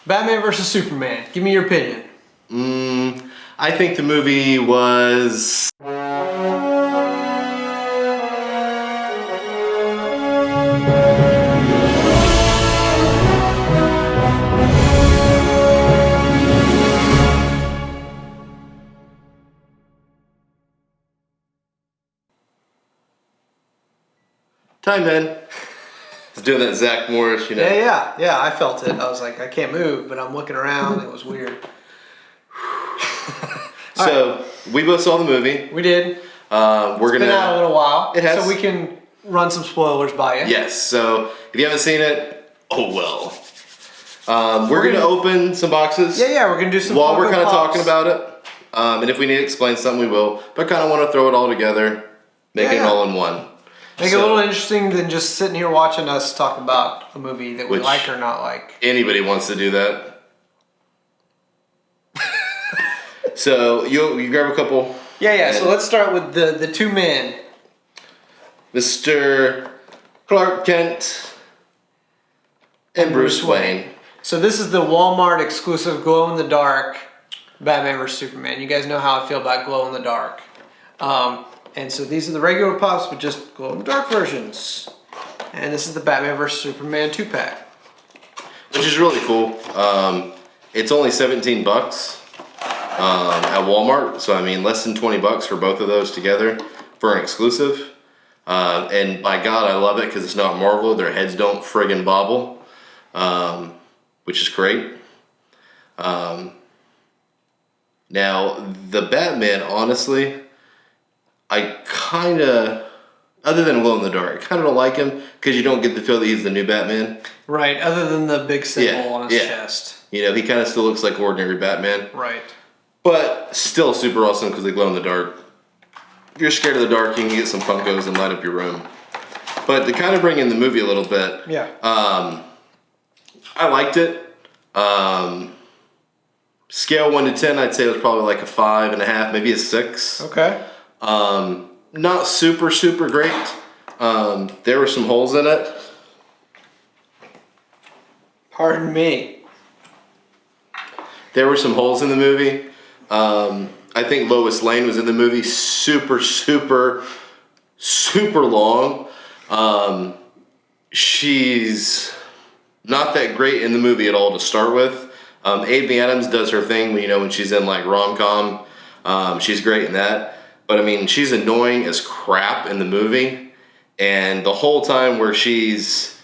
Batman versus Superman. Give me your opinion. I think the movie was... Time, man. I was doing that Zach Morris, you know. Yeah, I felt it. I was like, I can't move, but I'm looking around. It was weird. So, we both saw the movie. We did. It's been out a little while. It has. So we can run some spoilers by you. Yes, so if you haven't seen it, oh well. We're going to open some boxes. Yeah, we're going to do some while Funko we're kind of Pops. talking about it. And if we need to explain something, we will. But I kind of want to throw it all together, make it all in one. Make it a little interesting than just sitting here watching us talk about a movie that we like or not like. Anybody wants to do that. So you grab a couple. Yeah. So let's start with the two men. Mr. Clark Kent and Bruce Wayne. So this is the Walmart exclusive glow-in-the-dark Batman vs. Superman. You guys know how I feel about glow-in-the-dark. And so these are the regular Pops, but just glow-in-the-dark versions. And this is the Batman vs. Superman 2-pack. Which is really cool. It's only 17 bucks at Walmart. So I mean, less than 20 bucks for both of those together for an exclusive. And by God, I love it because it's not Marvel. Their heads don't friggin' bobble, which is great. Now, the Batman, honestly, I kind of, other than glow in the dark, I kind of don't like him because you don't get the feel that he's the new Batman. Right, other than the big symbol on his chest. You know, he kind of still looks like ordinary Batman. Right. But still super awesome because they glow in the dark. If you're scared of the dark, you can get some Funkos and light up your room. But to kind of bring in the movie a little bit, I liked it. Scale 1 to 10, I'd say it was probably like a 5.5, maybe a 6. Okay. Not super great. There were some holes in it. Pardon me. There were some holes in the movie. I think Lois Lane was in the movie super long. She's not that great in the movie at all to start with. Amy Adams does her thing, you know, when she's in like rom-com. She's great in that. But I mean, she's annoying as crap in the movie. And the whole time where she's...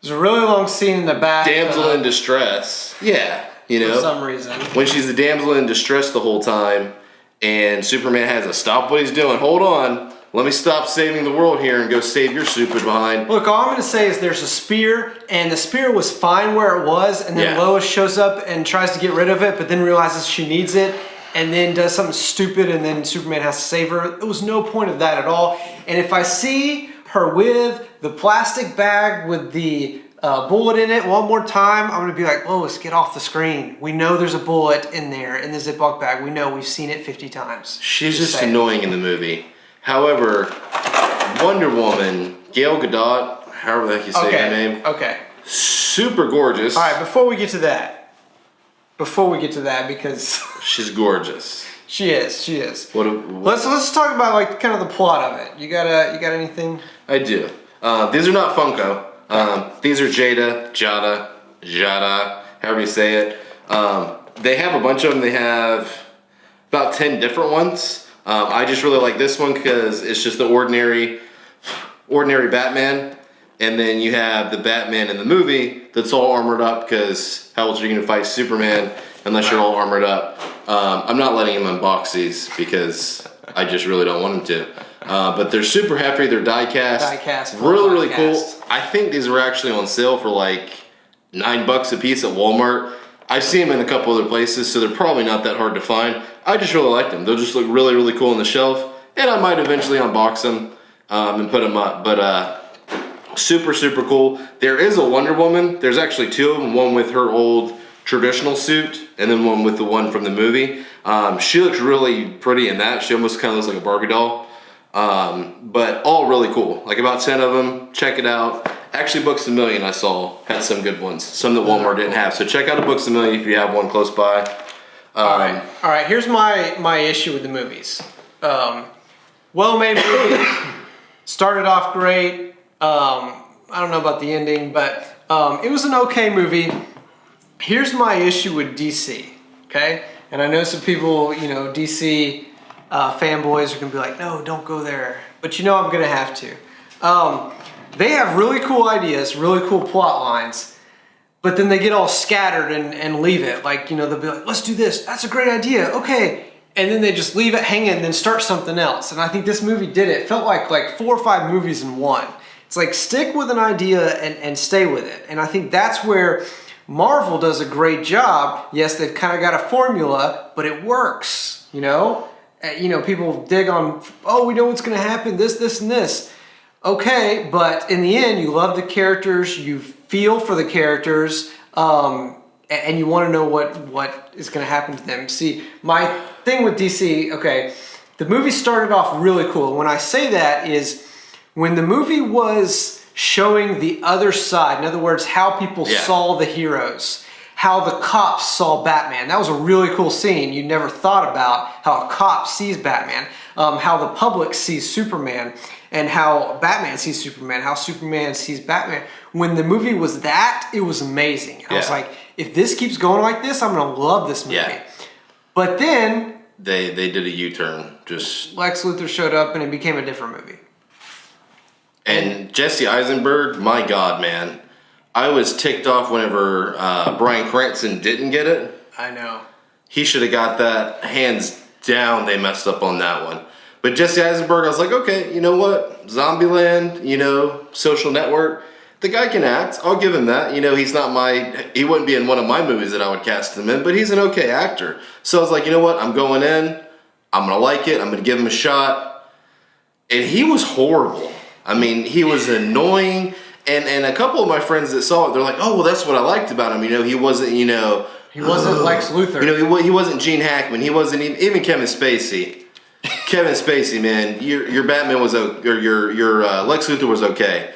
There's a really long scene in the back. Damsel in distress. Yeah, you know. For some reason. When she's the damsel in distress the whole time, and Superman has to stop what he's doing. Hold on. Let me stop saving the world here and go save your stupid behind. Look, all I'm going to say is there's a spear, and the spear was fine where it was, and then Lois shows up and tries to get rid of it, but then realizes she needs it, and then does something stupid, and then Superman has to save her. There was no point of that at all. And if I see her with the plastic bag with the bullet in it one more time, I'm going to be like, Lois, get off the screen. We know there's a bullet in there, in the Ziploc bag. We know, we've seen it 50 times. She's just annoying in the movie. However, Wonder Woman, Gal Gadot, however the heck you say her name. Okay. Super gorgeous. All right, before we get to that, because... She's gorgeous. She is. What let's talk about like kind of the plot of it. You got anything? I do. These are not Funko. These are Jada, however you say it. They have a bunch of them. They have about 10 different ones. I just really like this one because it's just the ordinary Batman. And then you have the Batman in the movie that's all armored up because how else are you going to fight Superman unless you're all armored up? I'm not letting him unbox these because I just really don't want him to. But they're super hefty. They're die-cast. Really cool. I think these were actually on sale for like $9 a piece at Walmart. I've seen them in a couple other places, so they're probably not that hard to find. I just really like them. They'll just look really cool on the shelf, and I might eventually unbox them and put them up. But super cool. There is a Wonder Woman. There's actually two of them. One with her old traditional suit, and then one with the one from the movie. She looks really pretty in that. She almost kind of looks like a Barbie doll. But all really cool. Like about 10 of them. Check it out. Actually, Books A Million I saw had some good ones. Some that Walmart didn't have. So check out a Books A Million if you have one close by. All right. Here's my issue with the movies. Well-made movie. Started off great. I don't know about the ending, but it was an okay movie. Here's my issue with DC. Okay, and I know some people, DC fanboys are gonna be like, no, don't go there. But I'm gonna have to. They have really cool ideas, really cool plot lines, but then they get all scattered and leave it. Like, they'll be like, let's do this. That's a great idea. Okay. And then they just leave it hanging and then start something else. And I think this movie did it. It felt like 4 or 5 movies in one. It's like stick with an idea and stay with it. And I think that's where Marvel does a great job. Yes, they've kind of got a formula, but it works, people dig on, oh, we know what's going to happen, this, and this. Okay, but in the end, you love the characters, you feel for the characters, and you want to know what is going to happen to them. See, my thing with DC, okay, the movie started off really cool. When I say that is when the movie was showing the other side, in other words, how people saw the heroes, how the cops saw Batman. That was a really cool scene. You never thought about how a cop sees Batman, how the public sees Superman, and how Batman sees Superman, how Superman sees Batman. When the movie was that, it was amazing. I was like, if this keeps going like this, I'm gonna love this movie. Yeah. But then they did a U-turn. Just Lex Luthor showed up and it became a different movie. And Jesse Eisenberg, my God, man. I was ticked off whenever Bryan Cranston didn't get it. I know. He should have got that. Hands down, they messed up on that one. But Jesse Eisenberg, I was like, okay, you know what? Zombieland, Social Network. The guy can act. I'll give him that. He wouldn't be in one of my movies that I would cast him in, but he's an okay actor. So I was like, you know what? I'm going in. I'm going to like it. I'm going to give him a shot. And he was horrible. I mean, he was annoying. And a couple of my friends that saw it, they're like, oh, well, that's what I liked about him. He wasn't, He wasn't Lex Luthor. He wasn't Gene Hackman. He wasn't even Kevin Spacey. Kevin Spacey, man, your Batman was okay, or your Lex Luthor was okay.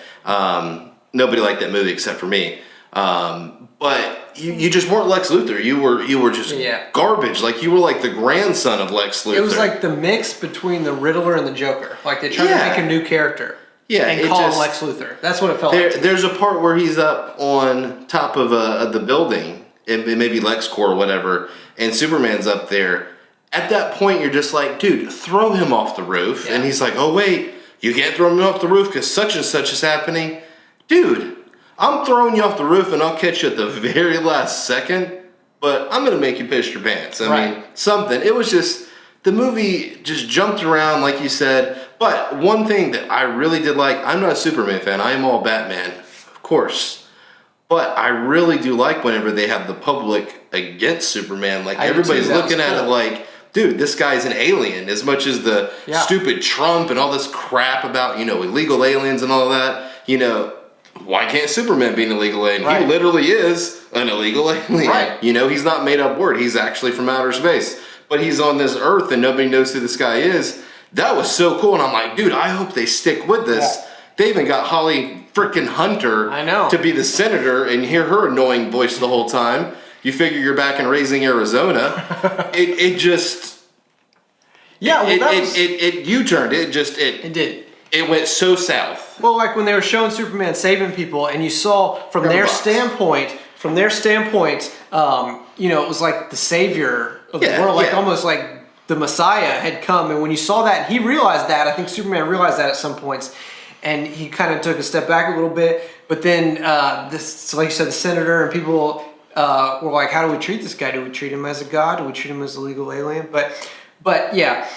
Nobody liked that movie except for me. But you just weren't Lex Luthor. You were just garbage. Like you were like the grandson of Lex Luthor. It was like the mix between the Riddler and the Joker. Like they tried to make a new character. Yeah, and call him Lex Luthor. That's what it felt like. There's a part where he's up on top of the building, it may be LexCorp or whatever, and Superman's up there. At that point, you're just like, dude, throw him off the roof. Yeah. And he's like, oh, wait, you can't throw me off the roof because such and such is happening. Dude, I'm throwing you off the roof and I'll catch you at the very last second, but I'm going to make you piss your pants. I mean, something. It was just, the movie just jumped around, like you said. But one thing that I really did like, I'm not a Superman fan. I am all Batman, of course. But I really do like whenever they have the public against Superman. Like, everybody's looking at it like, dude, this guy's an alien. As much as the stupid Trump and all this crap about, illegal aliens and all that, why can't Superman be an illegal alien? Right. He literally is an illegal alien. Right. He's not made up word. He's actually from outer space. But he's on this earth and nobody knows who this guy is. That was so cool. And I'm like, dude, I hope they stick with this. Yeah. They even got Holly freaking Hunter to be the senator and hear her annoying voice the whole time. You figure you're back in Raising Arizona. it just... Yeah, well, it U-turned. It did. It went so south. Well, like when they were showing Superman saving people, and you saw from their standpoint, it was like the savior of the world, like almost like the Messiah had come. And when you saw that, he realized that. I think Superman realized that at some points, and he kind of took a step back a little bit. But then, like you said, the senator and people were like, "How do we treat this guy? Do we treat him as a god? Do we treat him as a legal alien?" But yeah.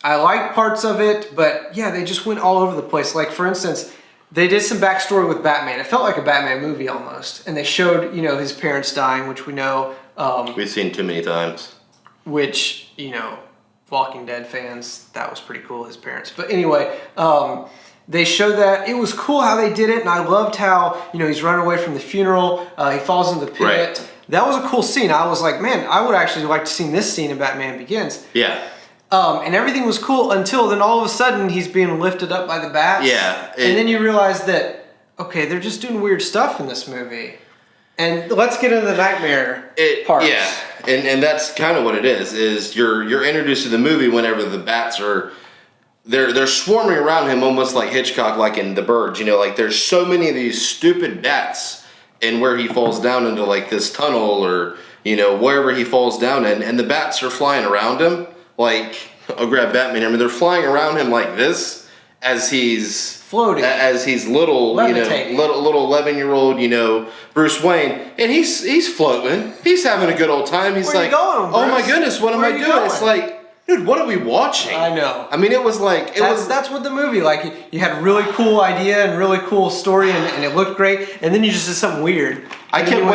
I like parts of it, but yeah, they just went all over the place. Like, for instance, they did some backstory with Batman. It felt like a Batman movie almost. And they showed, his parents dying, which we know. We've seen too many times. Which, Walking Dead fans, that was pretty cool, his parents. But anyway, they showed that. It was cool how they did it, and I loved how, he's running away from the funeral. He falls into the pit. Right. That was a cool scene. I was like, man, I would actually like to see this scene in Batman Begins. Yeah. And everything was cool until then all of a sudden he's being lifted up by the bats. Yeah. And then you realize that okay, they're just doing weird stuff in this movie. And let's get into the nightmare part. Yeah, and that's kind of what it is you're introduced to the movie whenever the bats are, they're swarming around him almost like Hitchcock, like in The Birds, you know, like there's so many of these stupid bats and where he falls down into like this tunnel or, you know, wherever he falls down in, and the bats are flying around him, like, I'll grab Batman here, I mean, they're flying around him like this as he's floating, as he's little, levitating. You know, little 11-year-old, you know, Bruce Wayne, and he's floating. He's having a good old time. He's Where like, you going, oh my Bruce? goodness, what am Where I you doing? going? It's like, dude, what are we watching? I know. I mean, it was like That's what the movie, like, you had a really cool idea and really cool story, and it looked great, and then you just did something weird. I kept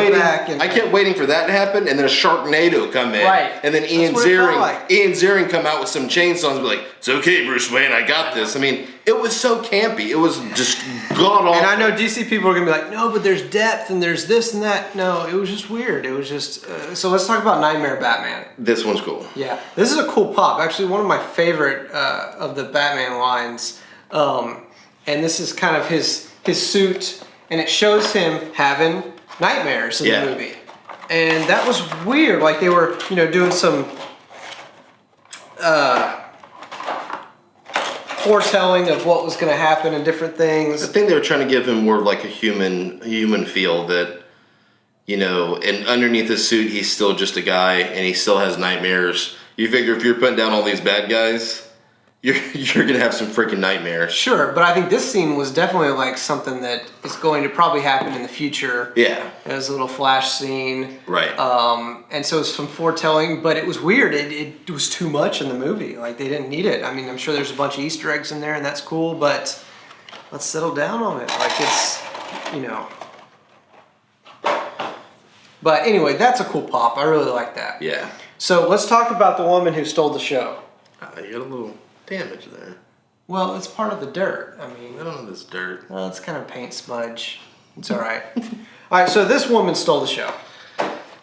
waiting for that to happen, and then a Sharknado come in, Right. and then Ian Ziering come out with some chainsaws and be like, "It's okay, Bruce Wayne, I got this." I mean, it was so campy. It was just god awful. And I know DC people are gonna be like, "No, but there's depth and there's this and that." No, it was just weird. It was just. So let's talk about Nightmare Batman. This one's cool. Yeah, this is a cool pop. Actually, one of my favorite of the Batman lines, and this is kind of his suit, and it shows him having nightmares in the movie, and that was weird. Like they were, you know, doing some foretelling of what was going to happen and different things. I think they were trying to give him more of like a human feel that, you know, and underneath his suit, he's still just a guy and he still has nightmares. You figure if you're putting down all these bad guys, you're gonna have some freaking nightmares. Sure, but I think this scene was definitely like something that is going to probably happen in the future. Yeah. It was a little flash scene. Right. And so it's some foretelling, but it was weird. It was too much in the movie. Like they didn't need it. I mean, I'm sure there's a bunch of Easter eggs in there, and that's cool, but let's settle down on it. Like it's, you know. But anyway, that's a cool pop. I really like that. Yeah. So let's talk about the woman who stole the show. You got a little damage there. Well, it's part of the dirt. I mean, I don't know this dirt. well, it's kind of paint smudge. It's all right. All right, so this woman stole the show.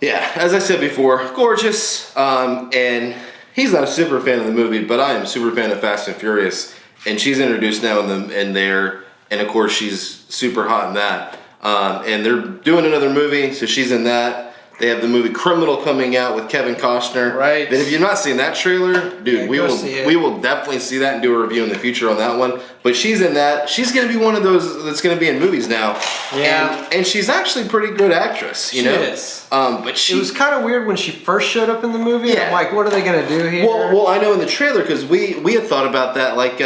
Yeah, as I said before, gorgeous. And he's not a super fan of the movie, but I am a super fan of Fast and Furious. And she's introduced now in there, and of course she's super hot in that. And they're doing another movie, so she's in that. They have the movie Criminal coming out with Kevin Costner. Right. But if you've not seen that trailer, dude, Yeah, we will definitely see that and do a review in the future on that one. But she's in that. She's going to be one of those that's going to be in movies now. Yeah. And she's actually a pretty good actress, you know? She is. But It was kind of weird when she first showed up in the movie. Yeah. I'm like, what are they going to do here? Well, I know in the trailer, because we had thought about that, like,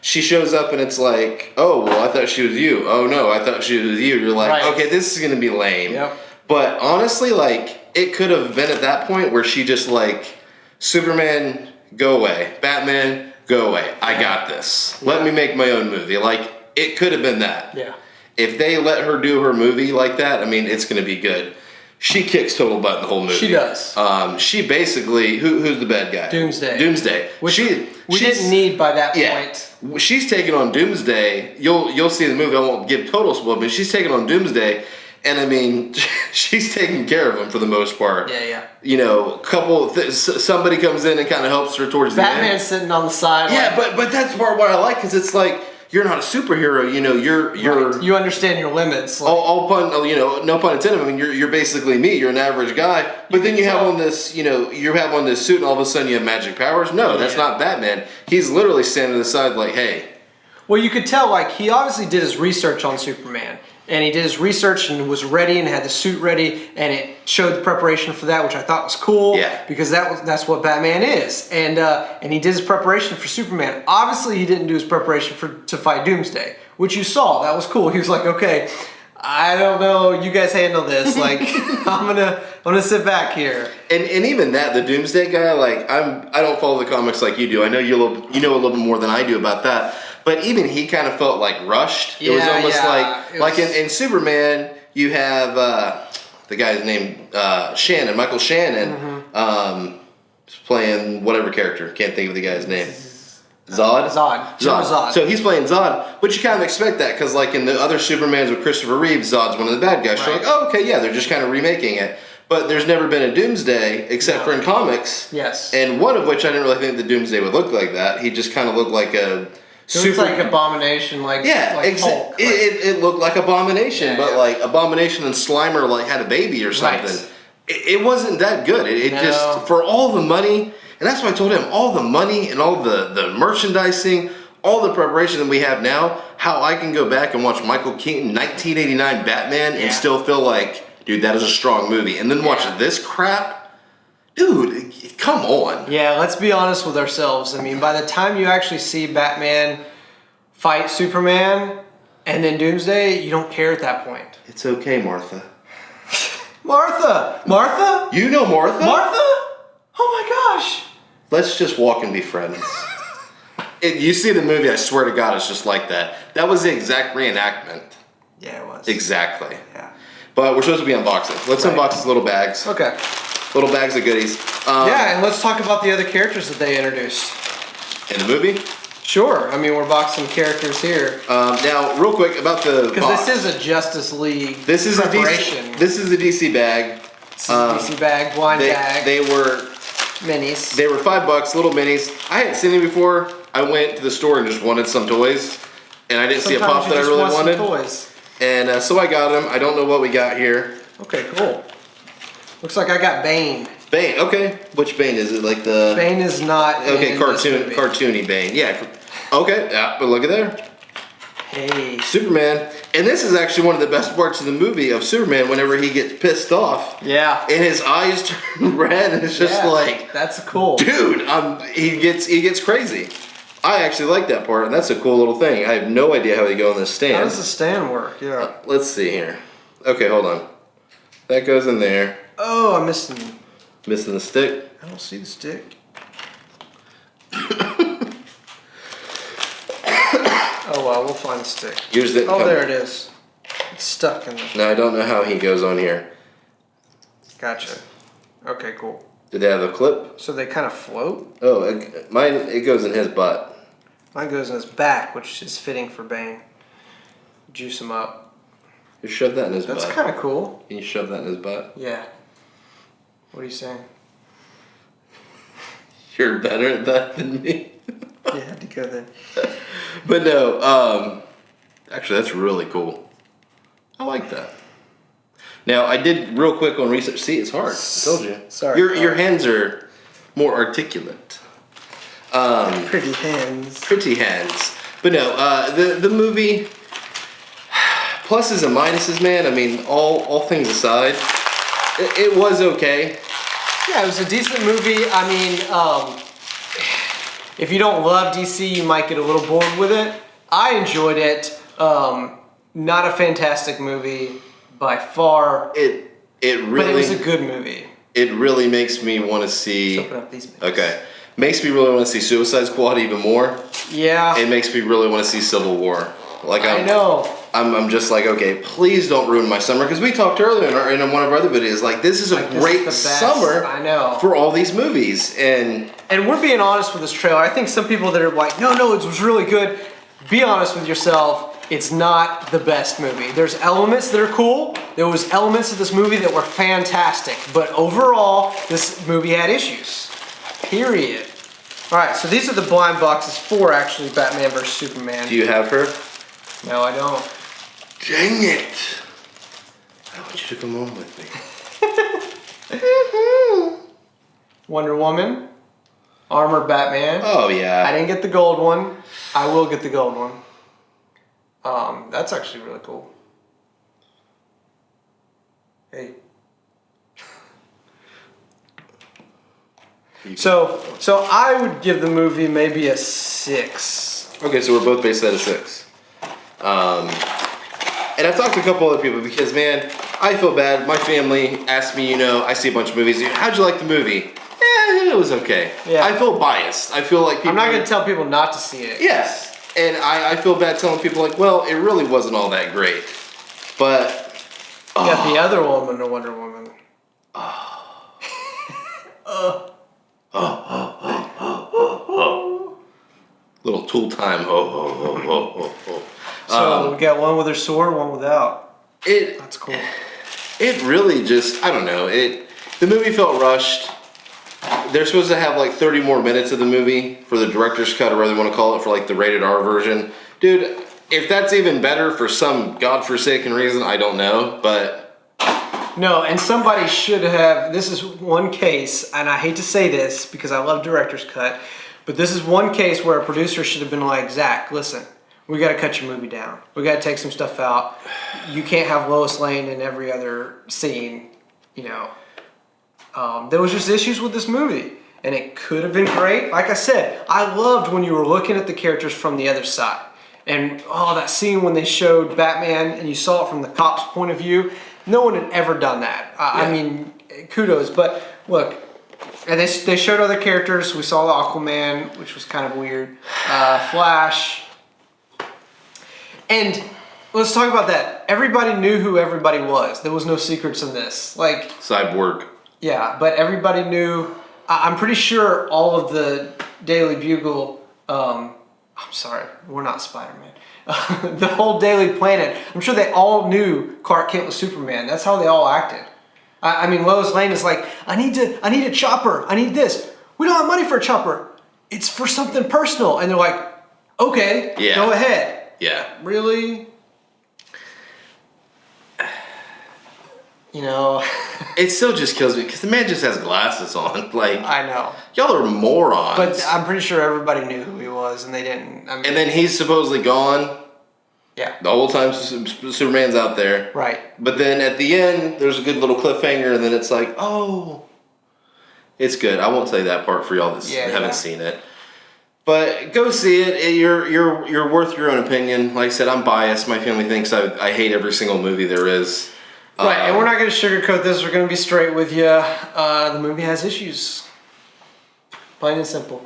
she shows up and it's like, oh, well, I thought she was you. Oh, no, I thought she was you. You're like, Right. okay, this is going to be lame. Yep. But honestly, like, it could have been at that point where she just like, Superman, go away. Batman, go away. I got this. Let me make my own movie. Like, it could have been that. Yeah. If they let her do her movie like that, I mean, it's going to be good. She kicks total butt in the whole movie. She does. She basically, who's the bad guy? Doomsday. Which we she's- didn't need by that yeah, point. she's taking on Doomsday. You'll see the movie. I won't give total spoil, but she's taking on Doomsday. And I mean, she's taking care of him for the most part. Yeah, yeah. You know, somebody comes in and kind of helps her towards the end. Batman's sitting on the side. Yeah, but that's part what I like, because it's like, you're not a superhero. You know, you're Right. You understand your limits. Like, all pun, you know, no pun intended. I mean, you're basically me. You're an average guy. But then you have on this, you know, you have on this suit, and all of a sudden you have magic powers. No, that's not Batman. He's literally standing to the side, like, hey. well, you could tell, like, he obviously did his research on Superman. And he did his research and was ready and had the suit ready, and it showed the preparation for that, which I thought was cool. Yeah. Because that's what Batman is. And he did his preparation for Superman. Obviously, he didn't do his preparation to fight Doomsday, which you saw. That was cool. He was like, okay, I don't know, you guys handle this. Like, I'm gonna sit back here. And even that, the Doomsday guy, like, I don't follow the comics like you do. I know you know a little bit more than I do about that. But even he kind of felt like rushed. It was almost like in Superman, you have the guy's name Michael Shannon, playing whatever character. Can't think of the guy's name. Zod. So he's playing Zod, but you kind of expect that, because like in the other Supermans with Christopher Reeve, Zod's one of the bad guys. Right. You're like, oh, okay, yeah, they're just kind of remaking it. But there's never been a Doomsday except for in comics. Yes. And one of which I didn't really think the Doomsday would look like that. He just kind of looked like a It looks like Abomination, like Hulk. It looked like Abomination, Yeah, but yeah. like Abomination and Slimer like had a baby or something. Right. It wasn't that good. It No. just, for all the money, and that's why I told him, all the money and all the merchandising, all the preparation that we have now, how I can go back and watch Michael Keaton 1989 Batman and still feel like, dude, that is a strong movie. And then watch this crap. Dude, come on. Yeah, let's be honest with ourselves. I mean, by the time you actually see Batman fight Superman and then Doomsday, you don't care at that point. It's okay, Martha. Martha! Martha? You know Martha? Martha? Oh my gosh! Let's just walk and be friends. You see the movie, I swear to God, it's just like that. That was the exact reenactment. Yeah, it was. Exactly. Yeah. But we're supposed to be unboxing. Let's unbox these little bags. Okay. Little bags of goodies. Yeah, and let's talk about the other characters that they introduced. In the movie? Sure. I mean, we're boxing characters here. Now, real quick about the box. Because this is a Justice League preparation. This is a DC bag. This is a DC bag, blind bag. They were minis. They were $5, little minis. I hadn't seen them before. I went to the store and just wanted some toys, and I didn't see a pop that I really wanted. Toys. And so I got them. I don't know what we got here. Okay, cool. Looks like I got Bane. Bane, okay. Which Bane is it? Like the Bane is not. Okay, cartoony Bane. Yeah. Okay. Yeah, but look at there. Hey. Superman. And this is actually one of the best parts of the movie of Superman whenever he gets pissed off. Yeah. And his eyes turn red and it's just like, that's cool. Dude, he gets crazy. I actually like that part, and that's a cool little thing. I have no idea how they go on this stand. How does the stand work? Yeah. Let's see here. Okay, hold on. That goes in there. Oh, I'm missing the stick. I don't see the stick. Oh well, we'll find the stick. There it is. It's stuck in there. No, I don't know how he goes on here. Gotcha. Okay, cool. Did they have a clip? So they kind of float? Oh, it goes in his butt. Mine goes in his back, which is fitting for Bane. Juice him up. You shove that in his butt. That's kind of cool. Can you shove that in his butt? Yeah. What are you saying? You're better at that than me. You had to go there. But no, actually that's really cool. I like that. Now I did real quick on research. See, it's hard. I told you. Sorry. Your hands are more articulate. Pretty hands. Pretty hands. But no, the movie, pluses and minuses, man. I mean, all things aside, it was okay. Yeah, it was a decent movie. I mean, if you don't love DC, you might get a little bored with it. I enjoyed it. Not a fantastic movie by far. It really. But it was a good movie. It really makes me want to see. Let's open up these movies. Okay, makes me really want to see Suicide Squad even more. Yeah. It makes me really want to see Civil War. Like I know. I'm just like, okay, please don't ruin my summer, because we talked earlier in one of our other videos, like this is a great summer. I know. For all these movies, and we're being honest with this trailer. I think some people that are like, no, it was really good. Be honest with yourself. It's not the best movie. There's elements that are cool. There was elements of this movie that were fantastic. But overall, this movie had issues. Period. All right, so these are the blind boxes for actually Batman vs. Superman. Do you have her? No, I don't. Dang it. I want you to come home with me. Wonder Woman. Armored Batman. Oh, yeah. I didn't get the gold one. I will get the gold one. That's actually really cool. Hey. So I would give the movie maybe a 6. Okay, so we're both based at a 6. And I've talked to a couple other people because, man, I feel bad. My family asked me, I see a bunch of movies. How'd you like the movie? It was okay. Yeah. I feel biased. I feel like people... I'm not going to tell people not to see it. Yes. And I feel bad telling people, like, well, it really wasn't all that great. But... You got the other woman, the Wonder Woman. Little tool time. So we got one with her sword, one without. That's cool. It really just, I don't know. The movie felt rushed. they're supposed to have like 30 more minutes of the movie for the director's cut, or whatever they want to call it, for like the rated R version. Dude, if that's even better for some godforsaken reason, I don't know, but... No, and somebody should have, this is one case, and I hate to say this because I love director's cut, but this is one case where a producer should have been like, Zach, listen, we got to cut your movie down. We got to take some stuff out. You can't have Lois Lane in every other scene, you know. There was just issues with this movie, and it could have been great. Like I said, I loved when you were looking at the characters from the other side. And, oh, that scene when they showed Batman and you saw it from the cop's point of view. No one had ever done that. I mean, kudos. But look, and they showed other characters. We saw the Aquaman, which was kind of weird. Flash. And let's talk about that. Everybody knew who everybody was. There was no secrets in this. Like Cyborg. Yeah, but everybody knew. I'm pretty sure all of the Daily Bugle. I'm sorry, we're not Spider-Man. The whole Daily Planet, I'm sure they all knew Clark Kent was Superman. That's how they all acted. I mean, Lois Lane is like, I need a chopper. I need this. We don't have money for a chopper. It's for something personal. And they're like, okay, go ahead. Yeah. Really? You know. It still just kills me because the man just has glasses on. Like, I know. Y'all are morons. But I'm pretty sure everybody knew who he was, and they didn't. I mean, and then he's supposedly gone. Yeah. The whole time Superman's out there. Right. But then at the end, there's a good little cliffhanger, and then it's like, oh, it's good. I won't say that part for y'all that haven't seen it. But go see it. You're worth your own opinion. Like I said, I'm biased. My family thinks I hate every single movie there is. Right, and we're not going to sugarcoat this. We're going to be straight with you. The movie has issues. Plain and simple.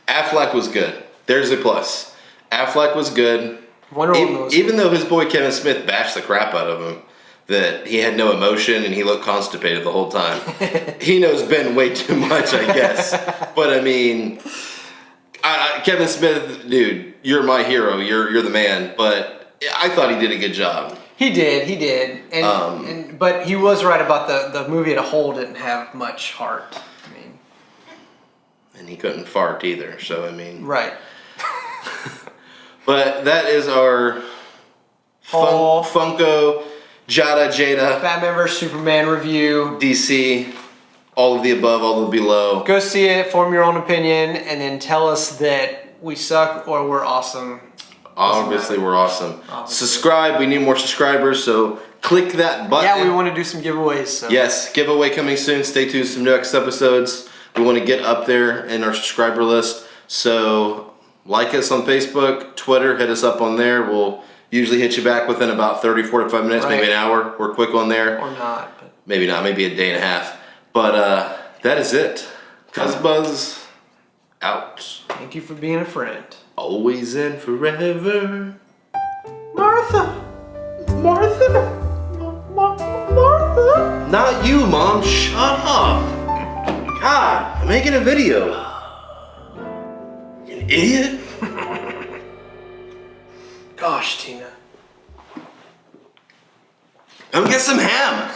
Affleck was good. There's a plus. Affleck was good. Wonder Woman was even though his boy Kevin Smith bashed the crap out of him, that he had no emotion and he looked constipated the whole time. He knows Ben way too much, I guess. But I mean, Kevin Smith, dude, you're my hero. You're the man. But I thought he did a good job. He did, and but he was right about the movie as a whole didn't have much heart. I mean, and he couldn't fart either. So I mean, right. But that is our Funko Jada Batman vs Superman review. DC, all of the above, all of the below. Go see it, form your own opinion, and then tell us that we suck or we're awesome. Obviously, we're awesome. Subscribe. We need more subscribers, so click that button. Yeah, we want to do some giveaways. So. Yes, giveaway coming soon. Stay tuned for some next episodes. We want to get up there in our subscriber list. So like us on Facebook, Twitter. Hit us up on there. We'll usually hit you back within about 30, 45 minutes, maybe an hour. We're quick on there. Or not. But. Maybe not. Maybe a day and a half. But that is it. Cuzzbuzz out. Thank you for being a friend. Always and forever. Martha. Not you, Mom. Shut up. God, I'm making a video. You idiot. Gosh, Tina. Come get some ham.